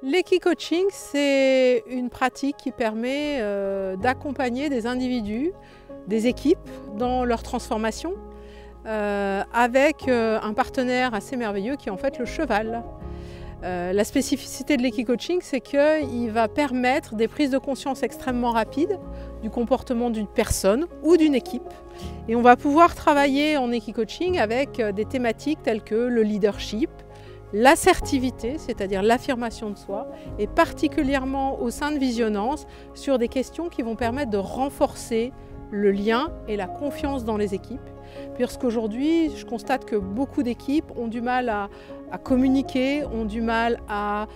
L'équicoaching, c'est une pratique qui permet d'accompagner des individus, des équipes dans leur transformation avec un partenaire assez merveilleux qui est en fait le cheval. La spécificité de l'équicoaching, c'est qu'il va permettre des prises de conscience extrêmement rapides du comportement d'une personne ou d'une équipe. Et on va pouvoir travailler en équicoaching avec des thématiques telles que le leadership, l'assertivité, c'est-à-dire l'affirmation de soi, et particulièrement au sein de Visionnance, sur des questions qui vont permettre de renforcer le lien et la confiance dans les équipes. Puisqu'aujourd'hui, je constate que beaucoup d'équipes ont du mal à communiquer, ont du mal à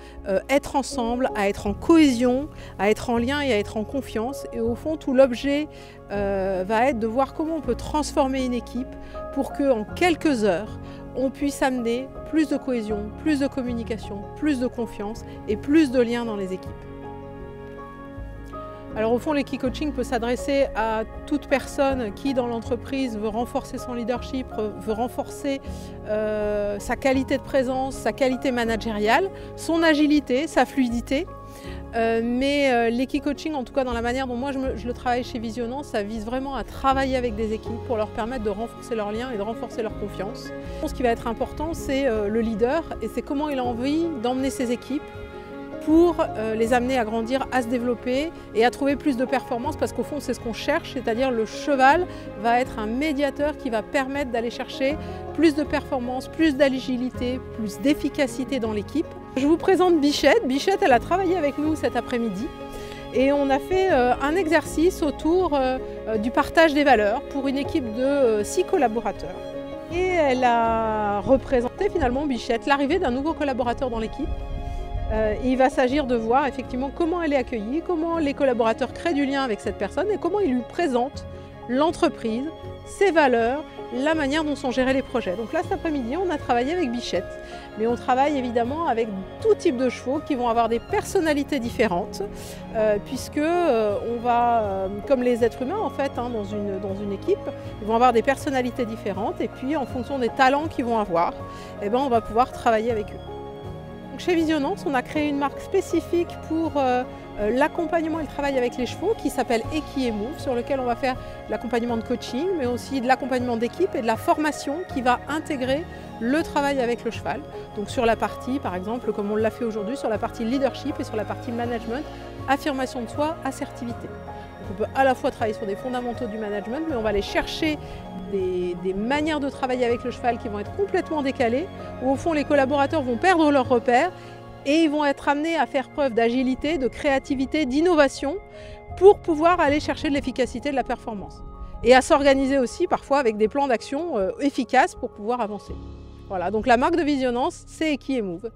être ensemble, à être en cohésion, à être en lien et à être en confiance. Et au fond, tout l'objet va être de voir comment on peut transformer une équipe pour qu'en quelques heures, on puisse amener plus de cohésion, plus de communication, plus de confiance et plus de liens dans les équipes. Alors au fond, l'équicoaching peut s'adresser à toute personne qui, dans l'entreprise, veut renforcer son leadership, veut renforcer sa qualité de présence, sa qualité managériale, son agilité, sa fluidité. Mais l'équicoaching, en tout cas dans la manière dont moi je le travaille chez Visionnance, ça vise vraiment à travailler avec des équipes pour leur permettre de renforcer leurs liens et de renforcer leur confiance. Ce qui va être important, c'est le leader et c'est comment il a envie d'emmener ses équipes pour les amener à grandir, à se développer et à trouver plus de performance, parce qu'au fond c'est ce qu'on cherche, c'est-à-dire le cheval va être un médiateur qui va permettre d'aller chercher plus de performance, plus d'agilité, plus d'efficacité dans l'équipe. Je vous présente Bichette. Bichette, elle a travaillé avec nous cet après-midi et on a fait un exercice autour du partage des valeurs pour une équipe de 6 collaborateurs. Et elle a représenté finalement, Bichette, l'arrivée d'un nouveau collaborateur dans l'équipe. Il va s'agir de voir effectivement comment elle est accueillie, comment les collaborateurs créent du lien avec cette personne et comment ils lui présentent l'entreprise, ses valeurs, la manière dont sont gérés les projets. Donc là, cet après-midi, on a travaillé avec Bichette, mais on travaille évidemment avec tout type de chevaux qui vont avoir des personnalités différentes, puisque on va, comme les êtres humains en fait, dans une équipe, ils vont avoir des personnalités différentes et puis en fonction des talents qu'ils vont avoir, on va pouvoir travailler avec eux. Chez Visionnance, on a créé une marque spécifique pour l'accompagnement et le travail avec les chevaux qui s'appelle Equi&Move, sur lequel on va faire l'accompagnement de coaching, mais aussi de l'accompagnement d'équipe et de la formation qui va intégrer le travail avec le cheval. Donc sur la partie, par exemple, comme on l'a fait aujourd'hui, sur la partie leadership et sur la partie management, affirmation de soi, assertivité. Donc on peut à la fois travailler sur des fondamentaux du management, mais on va aller chercher des manières de travailler avec le cheval qui vont être complètement décalées, où au fond les collaborateurs vont perdre leurs repères et ils vont être amenés à faire preuve d'agilité, de créativité, d'innovation pour pouvoir aller chercher de l'efficacité, de la performance. Et à s'organiser aussi parfois avec des plans d'action efficaces pour pouvoir avancer. Voilà, donc la marque de Visionnance, c'est Equi&Move.